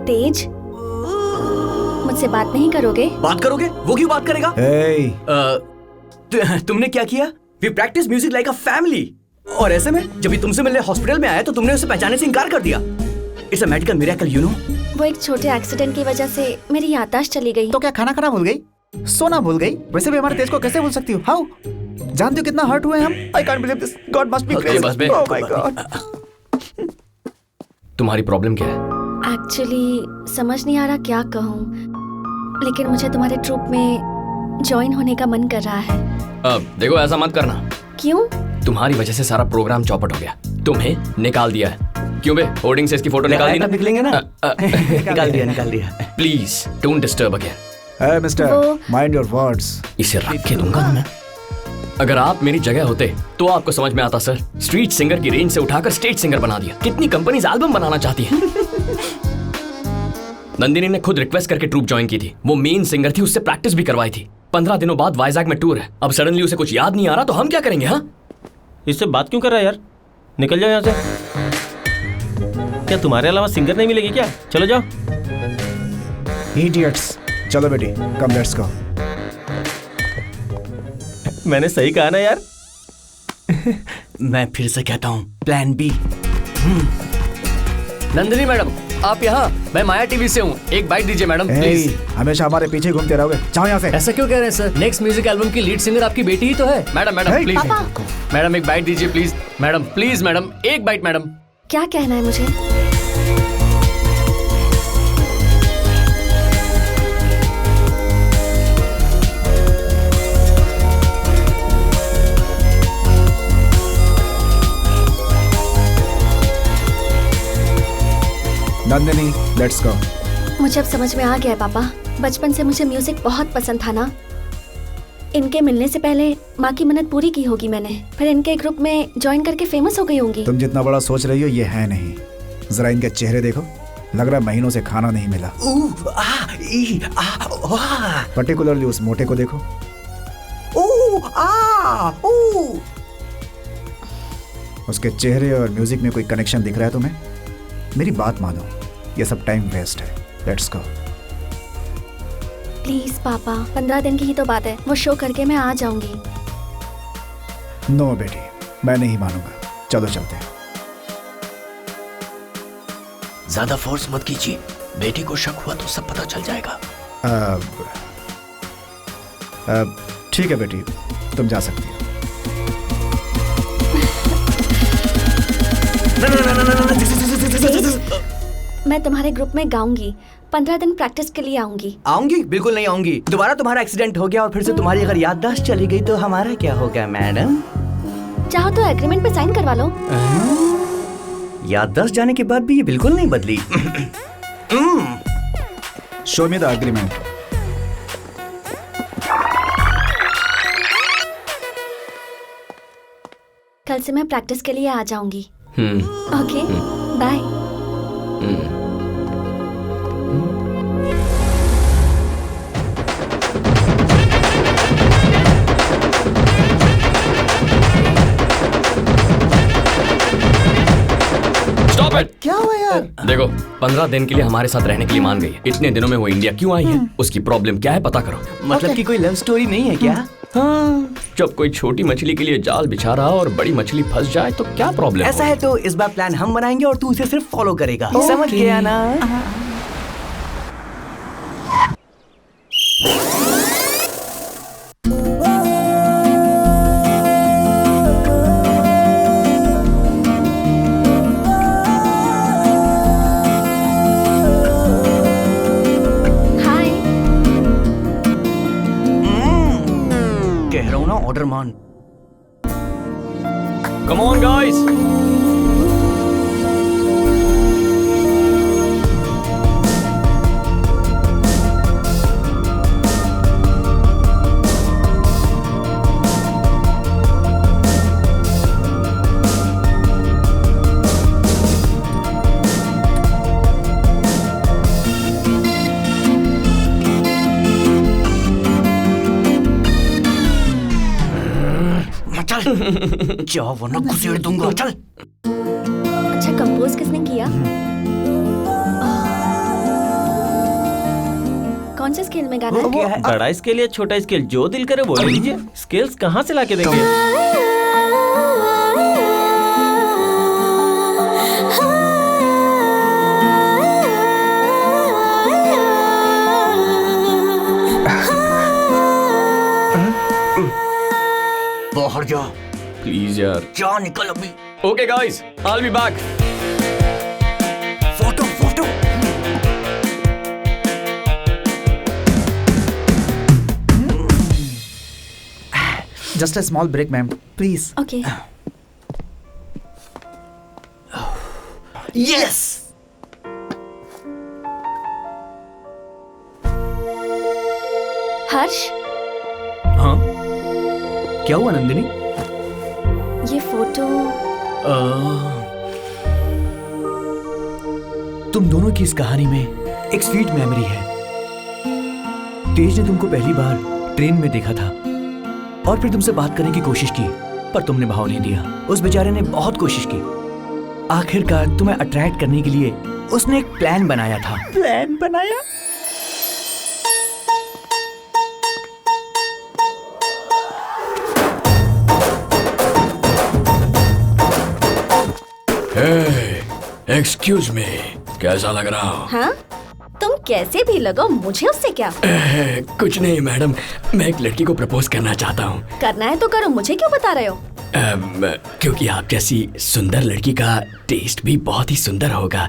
तेज, मुझसे बात नहीं करोगे? बात करोगे? वो क्यों बात करेगा? तुमने क्या किया? We practice music like a family. और ऐसे में जब भी तुमसे मिलने हॉस्पिटल में आया तो तुमने उसे पहचानने से इनकार कर दिया। It's a medical miracle, you know. वो एक छोटे एक्सीडेंट की वजह से मेरी याददाश्त चली गई। तो क्या खाना खाना भूल गई? सोना भूल गई? वैसे भी हमारे तेज को कैसे भूल सकती हो? हाउ? जानते हो कितना हर्ट हुए हम? I can't believe this. God must be crazy. Oh my God. तुम्हारी प्रॉब्लम क्या है? एक्चुअली समझ नहीं आ रहा क्या कहूँ, लेकिन मुझे तुम्हारे ट्रूप में ज्वाइन होने का मन कर रहा है। देखो ऐसा मत करना। क्यों? तुम्हारी वजह से सारा प्रोग्राम चौपट हो गया। तुम्हें निकाल दिया है। क्यों बे? होर्डिंग से इसकी फोटो निकाल दी ना? निकलेंगे ना? निकाल दिया। Please don't disturb again. Hey mister, mind your words. इसे रख के दूंगा ना मैं। अगर आप मेरी जगह होते तो आपको समझ में आता सर। स्ट्रीट सिंगर की रेंज से उठाकर स्टेज सिंगर बना दिया। कितनी कंपनीज एल्बम बनाना चाहती है। नंदिनी ने खुद रिक्वेस्ट करके ट्रूप ज्वाइन की थी। वो मेन सिंगर थी, उससे प्रैक्टिस भी करवाई थी। 15 दिनों बाद वाइजैक में टूर है। अब सडनली उसे कुछ याद नहीं आ रहा तो हम क्या करेंगे? हाँ, इससे बात क्यों कर रहा है यार? निकल जाओ यहाँ से। क्या तुम्हारे अलावा सिंगर नहीं मिलेगी क्या? चलो जाओ। Idiots. चलो बेटी, कम लेट्स गो। मैंने सही कहा ना यार? मैं फिर से कहता हूँ, प्लान बी। नंदिनी मैडम, आप यहाँ? मैं माया टीवी से हूँ। एक बाइट दीजिए मैडम प्लीज। हमेशा हमारे पीछे घूमते रहोगे, जाओ यहाँ से। ऐसा क्यों कह रहे हैं सर? नेक्स्ट म्यूजिक एल्बम की लीड सिंगर आपकी बेटी ही तो है। Madam please. मैडम एक बाइट दीजिए प्लीज। मैडम प्लीज, मैडम एक बाइट। मैडम क्या कहना है मुझे? Nandini, let's go. मुझे अब समझ में आ गया है पापा। बचपन से मुझे म्यूजिक बहुत पसंद था ना। इनके मिलने से पहले माँ की मन्नत पूरी की होगी मैंने, फिर इनके ग्रुप में ज्वाइन करके फेमस हो गई होंगी। तुम जितना बड़ा सोच रही हो ये है नहीं। जरा इनके चेहरे देखो, लग रहा है महीनों से खाना नहीं मिला। पर्टिकुलरली उस मोटे को देखो। उसके चेहरे और म्यूजिक में कोई कनेक्शन दिख रहा है तुम्हें? मेरी बात मानो, ये सब टाइम वेस्ट है। Let's go. प्लीज पापा, 15 दिन की ही तो बात है। वो शो करके मैं आ जाऊंगी। नो बेटी, मैं नहीं मानूंगा। चलो चलते हैं। ज्यादा फोर्स मत कीजिए, बेटी को शक हुआ तो सब पता चल जाएगा। ठीक है बेटी, तुम जा सकती हो। मैं तुम्हारे ग्रुप में गाऊंगी। 15 दिन प्रैक्टिस के लिए आऊंगी। आऊंगी? बिल्कुल नहीं आऊंगी। दोबारा तुम्हारा एक्सीडेंट हो गया और फिर से तुम्हारी अगर याददाश्त चली गई तो हमारा क्या होगा मैडम? चाहो तो एग्रीमेंट पे साइन करवा लो। याददाश्त जाने के बाद भी ये बिल्कुल नहीं बदली। Show me the agreement. कल से मैं प्रैक्टिस के लिए आ जाऊंगी। Okay, bye. क्या हुआ यार? देखो, 15 दिन के लिए हमारे साथ रहने के लिए मान गई है। इतने दिनों में वो इंडिया क्यों आई है? उसकी प्रॉब्लम क्या है पता करो। मतलब कि कोई लव स्टोरी नहीं है क्या? हाँ, जब कोई छोटी मछली के लिए जाल बिछा रहा और बड़ी मछली फंस जाए तो क्या प्रॉब्लम? ऐसा है तो इस बार प्लान हम बनाएंगे और तू इसे सिर्फ फॉलो करेगा। समझ गया ना? कह रहा हूँ ना, ऑर्डर मान। Come on guys. जा वरना घुसेड़ दूंगा। चल। अच्छा, कंपोज किसने किया? कौन से स्केल में गाना है? बड़ा स्केल या छोटा स्केल, जो दिल करे बोल लीजिए। स्केल्स कहाँ से लाके देंगे? बाहर जा, प्लीज यार, जा निकल अभी। Okay guys, I will be back. Photo photo. Just a small break, ma'am. Please. Okay. Yes. Harsh, हाँ, क्या हुआ नंदिनी? ये फोटो तुम दोनों की इस कहानी में एक स्वीट मेमोरी है। तेज ने तुमको पहली बार ट्रेन में देखा था और फिर तुमसे बात करने की कोशिश की, पर तुमने भाव नहीं दिया। उस बेचारे ने बहुत कोशिश की। आखिरकार तुम्हें अट्रैक्ट करने के लिए उसने एक प्लान बनाया था। प्लान बनाया? एक्सक्यूज मी, कैसा लग रहा हो? हाँ, तुम कैसे भी लगो, मुझे उससे क्या? कुछ नहीं मैडम, मैं एक लड़की को प्रपोज करना चाहता हूँ। करना है तो करो, मुझे क्यों बता रहे हो? क्योंकि आप जैसी सुंदर लड़की का टेस्ट भी बहुत ही सुंदर होगा।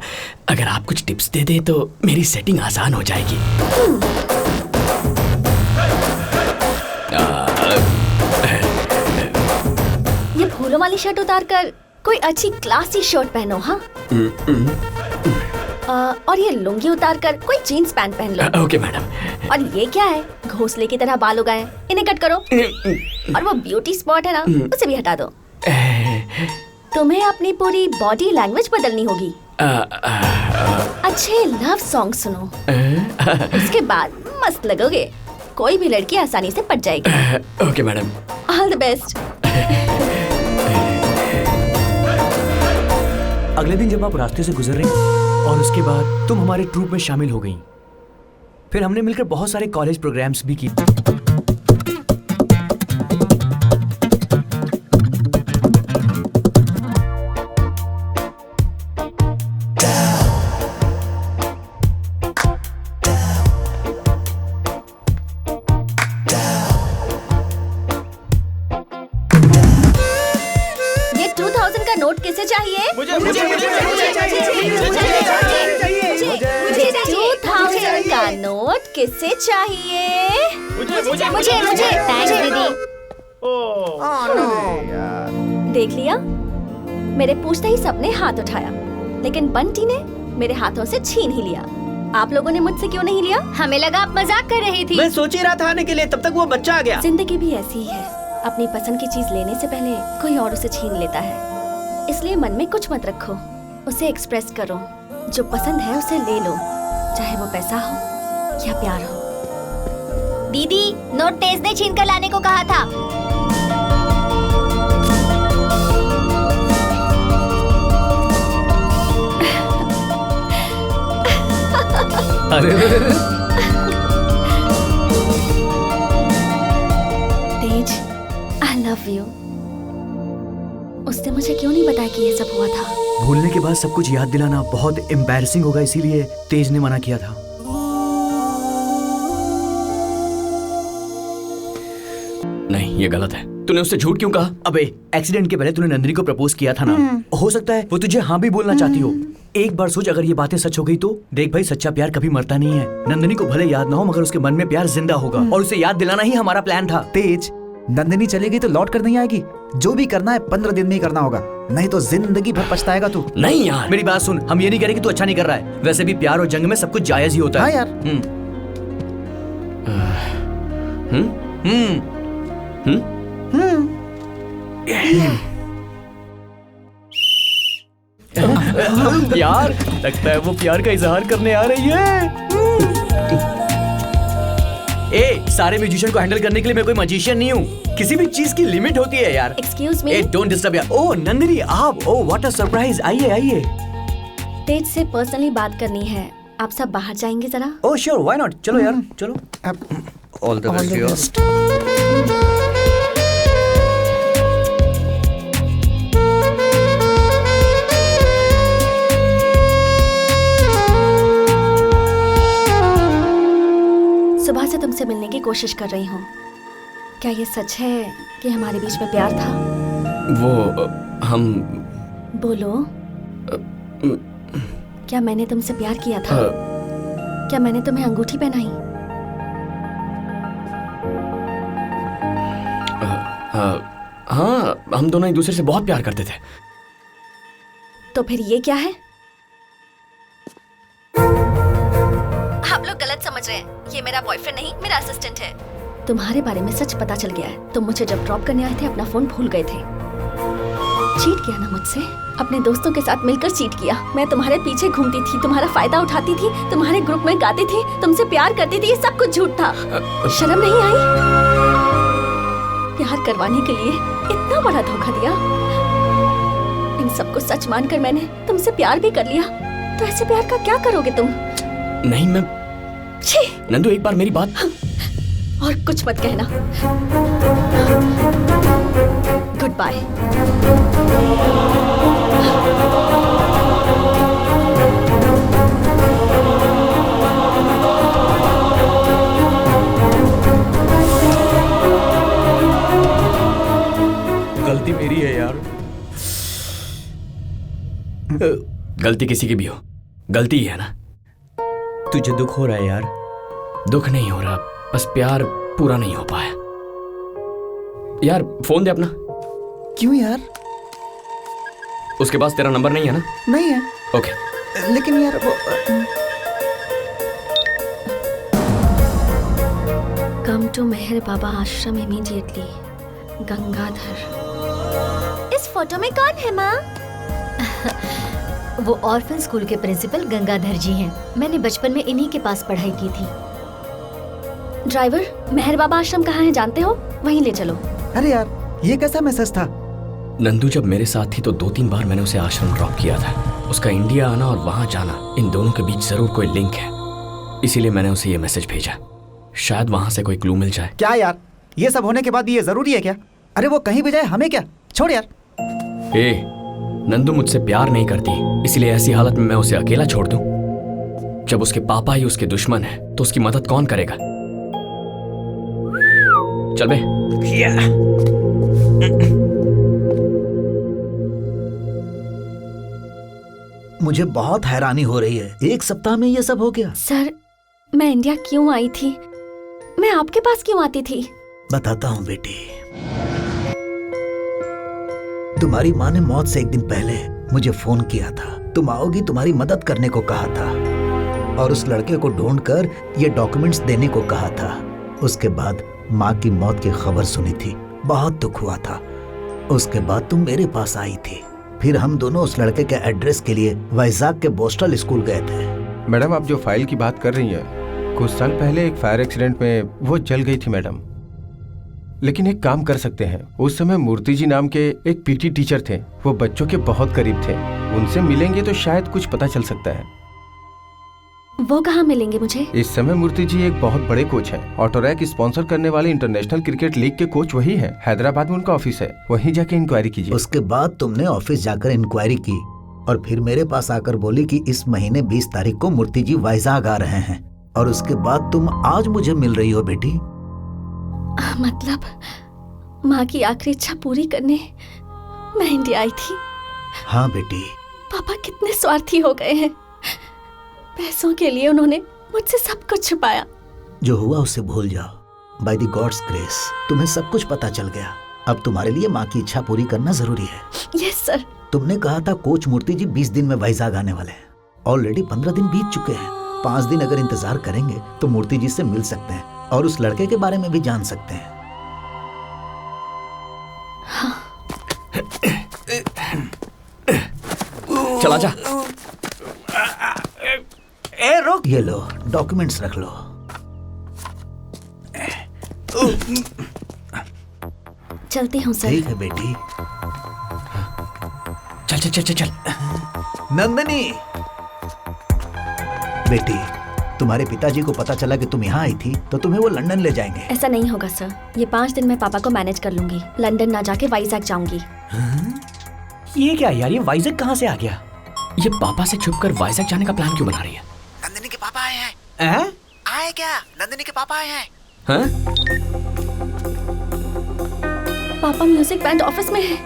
अगर आप कुछ टिप्स दे दे तो मेरी सेटिंग आसान हो जाएगी। ये फूलों वाली शर्ट उतार कर कोई अच्छी क्लासी शर्ट पहनो। हाँ, और ये लुंगी उतार कर कोई जीन्स पैंट पहन लो। Okay madam. और ये क्या है, घोंसले की तरह बाल उगाए, इन्हें कट करो। और वो ब्यूटी स्पॉट है ना, उसे भी हटा दो। तुम्हें अपनी पूरी बॉडी लैंग्वेज बदलनी होगी। अच्छे लव सॉन्ग सुनो, उसके बाद मस्त लगोगे। कोई भी लड़की आसानी से पट जाएगी। Okay madam. All the best. अगले दिन जब आप रास्ते से गुजर रही और उसके बाद तुम हमारे ट्रूप में शामिल हो गई, फिर हमने मिलकर बहुत सारे कॉलेज प्रोग्राम्स भी किए। ये 2000 का नोट किसे चाहिए? मुझे 2000 का नोट किसे चाहिए? मुझे। थैंक्स दीदी। देख लिया, मेरे पूछते ही सबने हाथ उठाया, लेकिन बंटी ने मेरे हाथों से छीन ही लिया। आप लोगों ने मुझसे क्यों नहीं लिया? हमें लगा आप मजाक कर रही थी। मैं सोच ही रहा था आने के लिए, तब तक वो बच्चा आ गया। जिंदगी भी ऐसी ही है, अपनी पसंद की चीज लेने से पहले कोई और उसे छीन लेता है। इसलिए मन में कुछ मत रखो, उसे एक्सप्रेस करो। जो पसंद है उसे ले लो, चाहे वो पैसा हो या प्यार हो। दीदी, नोट तेज ने छीन कर लाने को कहा था। अरे तेज, आई लव यू। उसने मुझे क्यों नहीं बताया कि ये सब हुआ था? भूलने के बाद सब कुछ याद दिलाना बहुत एम्बैरसिंग होगा, इसीलिए तेज ने मना किया था। नहीं, ये गलत है। तूने उससे झूठ क्यों कहा? अबे, एक्सीडेंट के पहले तूने नंदिनी को प्रपोज किया था ना। हो सकता है वो तुझे हाँ भी बोलना चाहती हो। एक बार सोच, अगर ये बातें सच हो गई तो देख भाई, सच्चा प्यार कभी मरता नहीं है। नंदिनी को भले याद ना हो, मगर उसके मन में प्यार जिंदा होगा, और उसे याद दिलाना ही हमारा प्लान था। तेज, नंदिनी चली गई तो लौट कर नहीं आएगी। जो भी करना है 15 दिन में ही करना होगा, नहीं तो जिंदगी भर पछताएगा तू। नहीं यार, मेरी बात सुन, हम ये नहीं कह रहे कि तू अच्छा नहीं कर रहा है। वैसे भी प्यार और जंग में सब कुछ जायज ही होता है। हाँ यार। यार, लगता है वो प्यार का इजहार करने आ रही है। सारे म्यूजिशियन को हैंडल करने के लिए मैं कोई मैजिशियन नहीं हूँ। किसी भी चीज की लिमिट होती है यार। Excuse me. डोंट डिस्टर्ब यार। ओह नंदिनी, आप, ओह व्हाट अ सरप्राइज। आइए आइए। तेज से पर्सनली बात करनी है, आप सब बाहर जाएंगे जरा? ओह श्योर, व्हाई नॉट, चलो यार चलो। All the best. सुबह से तुमसे मिलने की कोशिश कर रही हूँ। क्या ये सच है कि हमारे बीच में प्यार था? वो हम बोलो। क्या मैंने तुमसे प्यार किया था? क्या मैंने तुम्हें अंगूठी पहनाई? हाँ, हम दोनों एक दूसरे से बहुत प्यार करते थे। तो फिर ये क्या है? आप लोग गलत समझ रहे हैं। ये मेरा बॉयफ्रेंड नहीं, मेरा असिस्टेंट है। तुम्हारे बारे में सच पता चल गया है। तुम मुझे जब ड्रॉप करने आए थे अपना फोन भूल गए थे। चीट किया ना मुझसे? अपने दोस्तों के साथ मिलकर चीट किया। मैं तुम्हारे पीछे घूमती थी, तुम्हारा फायदा उठाती थी, तुम्हारे ग्रुप में गाती थी, तुमसे प्यार करती थी। ये सब कुछ झूठ था। शर्म नहीं आई? प्यार करवाने के लिए इतना बड़ा धोखा दिया। इन सबको सच मानकर मैंने तुमसे प्यार भी कर लिया। तो ऐसे प्यार का क्या करोगे तुम? नहीं, मैं छी! नंदू, एक बार मेरी बात। और कुछ मत कहना। Good bye. गलती मेरी है यार। गलती किसी की भी हो, गलती ही है ना। तुझे दुख हो रहा है यार? दुख नहीं हो रहा, बस प्यार पूरा नहीं हो पाया। यार फोन दे अपना। क्यों यार? उसके पास तेरा नंबर नहीं है ना? नहीं है। ओके। लेकिन यार वो कम टू मेहर बाबा आश्रम इमीडिएटली। गंगाधर। इस फोटो में कौन है माँ? वो ऑर्फन स्कूल के प्रिंसिपल गंगाधर जी हैं। मैंने बचपन में इन्हीं के पास पढ़ाई की थी। ड्राइवर, मेहर बाबा आश्रम कहाँ है जानते हो? वहीं ले चलो। अरे यार, ये कैसा मैसेज था? नंदू जब मेरे साथ थी तो 2-3 बार मैंने उसे आश्रम ड्रॉप किया था। उसका इंडिया आना और वहां जाना, इन दोनों के बीच जरूर कोई लिंक है। इसीलिए मैंने उसे ये मैसेज भेजा। शायद वहां से कोई क्लू मिल जाए। क्या यार, ये सब होने के बाद ये जरूरी है क्या? अरे वो कहीं भी जाए, हमें क्या? छोड़ यार। नंदू मुझसे प्यार नहीं करती, इसलिए ऐसी हालत में मैं उसे अकेला छोड़ दूं? जब उसके पापा ही उसके दुश्मन है तो उसकी मदद कौन करेगा? चल बे। मुझे बहुत हैरानी हो रही है, 1 सप्ताह में ये सब हो गया। सर, मैं इंडिया क्यों आई थी? मैं आपके पास क्यों आती थी? बताता हूँ बेटी। तुम्हारी माँ ने मौत से 1 दिन पहले मुझे फोन किया था। तुम आओगी, तुम्हारी मदद करने को कहा था और उस लड़के को ढूंढकर ये डॉक्यूमेंट्स देने को कहा था। उसके बाद माँ की मौत की खबर सुनी थी, बहुत दुख हुआ था। उसके बाद तुम मेरे पास आई थी। फिर हम दोनों उस लड़के के एड्रेस के लिए वाइजाग के बोस्टल स्कूल गए थे। मैडम, आप जो फाइल की बात कर रही हैं, कुछ साल पहले एक फायर एक्सीडेंट में वो जल गई थी मैडम। लेकिन एक काम कर सकते हैं, उस समय मूर्ति जी नाम के एक पीटी टीचर थे, वो बच्चों के बहुत करीब थे। उनसे मिलेंगे तो शायद कुछ पता चल सकता है। वो कहाँ मिलेंगे मुझे? इस समय मूर्ति जी एक बहुत बड़े कोच हैं। ऑटोरैक स्पॉन्सर करने वाले इंटरनेशनल क्रिकेट लीग के कोच वही हैं। हैदराबाद में उनका ऑफिस है, वहीं जाके इंक्वायरी कीजिए। उसके बाद तुमने ऑफिस जाकर इंक्वायरी की और फिर मेरे पास आकर बोली कि इस महीने 20 तारीख को मूर्ति जी वाइजाग आ रहे हैं। और उसके बाद तुम आज मुझे मिल रही हो बेटी। मतलब माँ की आखिरी इच्छा पूरी करने मैं इंडिया आई थी। हाँ बेटी। पापा कितने स्वार्थी हो गए हैं। पैसों के लिए उन्होंने मुझसे सब कुछ छुपाया। जो हुआ उसे भूल जाओ। बाय द गॉड्स ग्रेस तुम्हें सब कुछ पता चल गया। अब तुम्हारे लिए माँ की इच्छा पूरी करना जरूरी है। Yes sir. तुमने कहा था कोच मूर्ति जी 20 दिन में वाइजाग आने वाले हैं। ऑलरेडी 15 दिन बीत चुके हैं। 5 दिन अगर इंतजार करेंगे तो मूर्ति जी से मिल सकते हैं और उस लड़के के बारे में भी जान सकते हैं। हाँ। चला जा। ए रुक, ये लो डॉक्यूमेंट्स रख लो। चलती हूँ सर। ठीक है बेटी। चल चल चल चल चल। नंदनी, बेटी, तुम्हारे पिताजी को पता चला कि तुम यहाँ आई थी तो तुम्हें वो लंदन ले जाएंगे। ऐसा नहीं होगा सर, ये 5 दिन में पापा को मैनेज कर लूंगी। लंदन ना जाके वाइजैक जाऊंगी। ये क्या यार, ये वाइजैक कहाँ से आ गया? ये पापा से छुपकर वाइजैक जाने का प्लान क्यों बना रही है? नंदिनी के पापा आए हैं। आए क्या? नंदिनी के पापा आए हैं। हाँ? पापा म्यूजिक बैंड ऑफिस में है।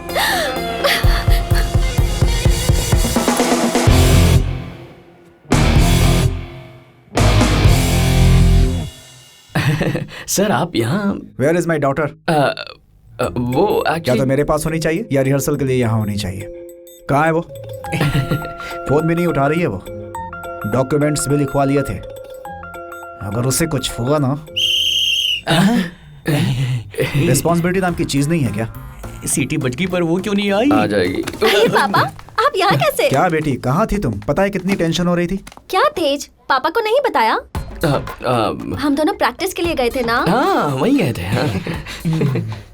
सर आप यहाँ Where is my daughter? वो क्या एक्चुअली तो मेरे पास होनी चाहिए या रिहर्सल के लिए यहाँ होनी चाहिए? कहाँ है वो? फोन भी नहीं उठा रही है वो। डॉक्यूमेंट्स भी लिखवा लिए थे। अगर उसे कुछ हुआ ना, रिस्पॉन्सिबिलिटी नाम की चीज नहीं है क्या? सीटी बज गई पर वो क्यों नहीं आई? आ जाएगी। अरे पापा, आप यहाँ कैसे? क्या बेटी, कहाँ थी तुम? पता है कितनी टेंशन हो रही थी? क्या तेज, पापा को नहीं बताया? हम दोनों प्रैक्टिस के लिए गए थे ना। हाँ वहीं गए थे। हाँ।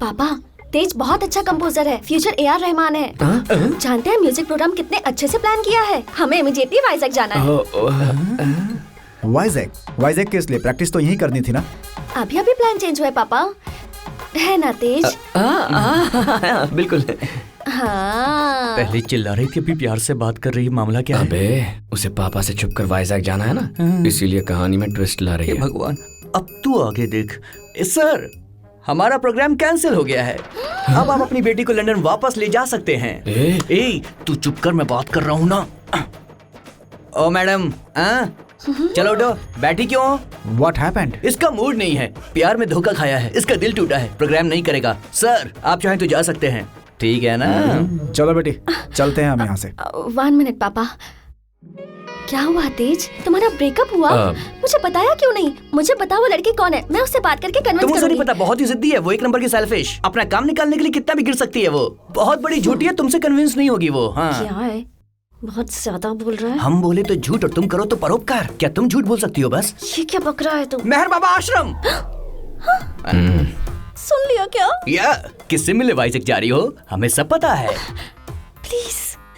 पापा, तेज बहुत अच्छा कंपोजर है, फ्यूचर AR रहमान है। जानते हैं म्यूजिक प्रोग्राम कितने अच्छे से प्लान किया है। हमें इमीडिएटली वाइजैक जाना है। वाइजैक किस लिए? प्रैक्टिस तो यहीं करनी थी ना। अभी प्लान चेंज हुआ है पापा, है ना तेज? बिल्कुल। हाँ। पहले चिल्ला रही थी, अभी प्यार से बात कर रही है। मामला क्या है? अबे उसे पापा से छुपकर वाइजैक जाना है ना, इसीलिए कहानी में ट्विस्ट ला रही हे है। भगवान, अब तू आगे देख। सर, हमारा प्रोग्राम कैंसिल हो गया है। अब आप अपनी बेटी को लंदन वापस ले जा सकते हैं। ए, तू चुप कर, मैं बात कर रहा हूँ ना। ओ मैडम, चलो उठो। बैठी क्यों? What happened? इसका मूड नहीं है, प्यार में धोखा खाया है, इसका दिल टूटा है, प्रोग्राम नहीं करेगा। सर आप चाहें तो जा सकते हैं, ठीक है ना? चलो बेटी, चलते हैं हम यहाँ से। 1 मिनट पापा, क्या हुआ तेज? तुम्हारा ब्रेकअप हुआ? मुझे बताया क्यों नहीं? मुझे बताओ वो लड़की कौन है, मैं उससे बात करके कन्विंस तुमसे करूंगी। नहीं पता, बहुत ही जिद्दी है वो, एक नंबर की सेल्फिश। अपना काम निकालने के लिए कितना भी गिर सकती है वो। बहुत बड़ी झूठी है, तुमसे कन्विंस नहीं होगी वो। हाँ। क्या है, बहुत ज्यादा बोल रहा है। हम बोले तो झूठ और तुम करो तो परोपकार। क्या तुम झूठ बोल सकती हो बस? ये क्या बक रहा है तुम? मेहर बाबा आश्रम। सुन लिया क्या? या किससे मिले वाइजैक जा रही हो? हमें सब पता है। प्लीज,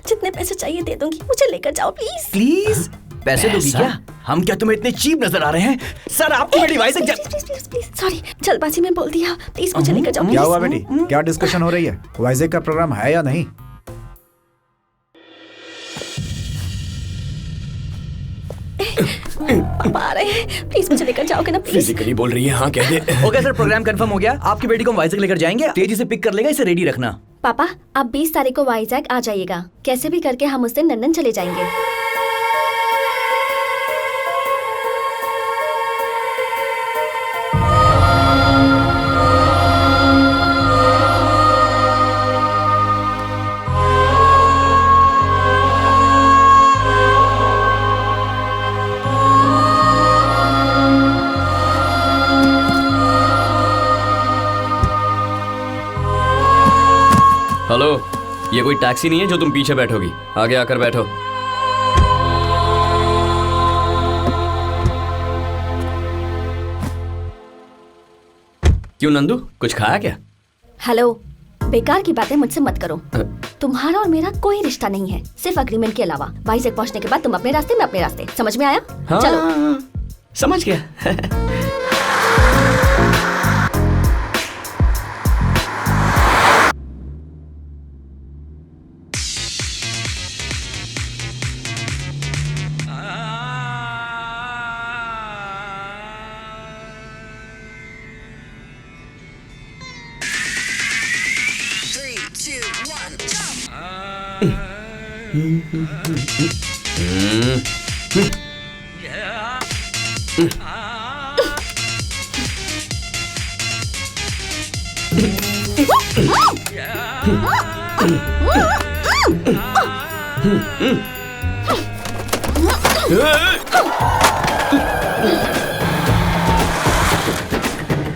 जितने पैसे चाहिए दे दूंगी, मुझे लेकर जाओ प्लीज। प्लीज? पैसे दोगी क्या? हम क्या तुम्हें इतने चीप नजर आ रहे हैं? सर आपकी बेटी वाइजैक जा। प्लीज, सॉरी, जल्दबाजी में बोल दिया। प्लीज मुझे लेकर जाओ। क्या हुआ बेटी, क्या डिस्कशन हो रही है? वाइजैक का प्रोग्राम है या नहीं? पापा आ रहे हैं, प्लीज मुझे लेकर जाओगे ना प्लीज? फिजिकली बोल रही है। हाँ कह दे। ओके सर, प्रोग्राम कंफर्म हो गया। आपकी बेटी को हम वाइजैक लेकर जाएंगे, तेजी से पिक कर लेगा, इसे रेडी रखना। पापा, आप 20 तारीख को वाइजैक आ जाइएगा। कैसे भी करके हम उस दिन लंदन चले जाएंगे। हेलो, ये कोई टैक्सी नहीं है जो तुम पीछे बैठोगी। आगे आकर बैठो। क्यों नंदू, कुछ खाया क्या? हेलो, बेकार की बातें मुझसे मत करो। तुम्हारा और मेरा कोई रिश्ता नहीं है, सिर्फ अग्रीमेंट के अलावा। वाइजैक पहुंचने के बाद तुम अपने रास्ते, मैं अपने रास्ते। समझ में आया? हाँ, चलो। समझ गया।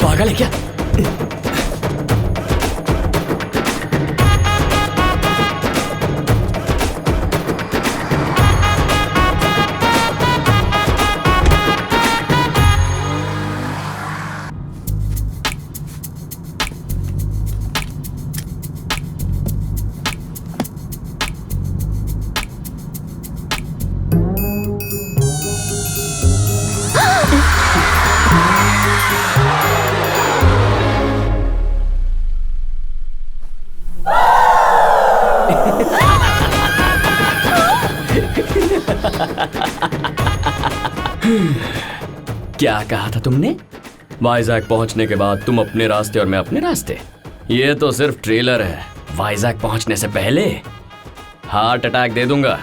पागल है क्या? क्या कहा था तुमने? वाइजैक पहुंचने के बाद तुम अपने रास्ते और मैं अपने रास्ते। ये तो सिर्फ ट्रेलर है। वाइजैक पहुंचने से पहले हार्ट अटैक दे दूंगा।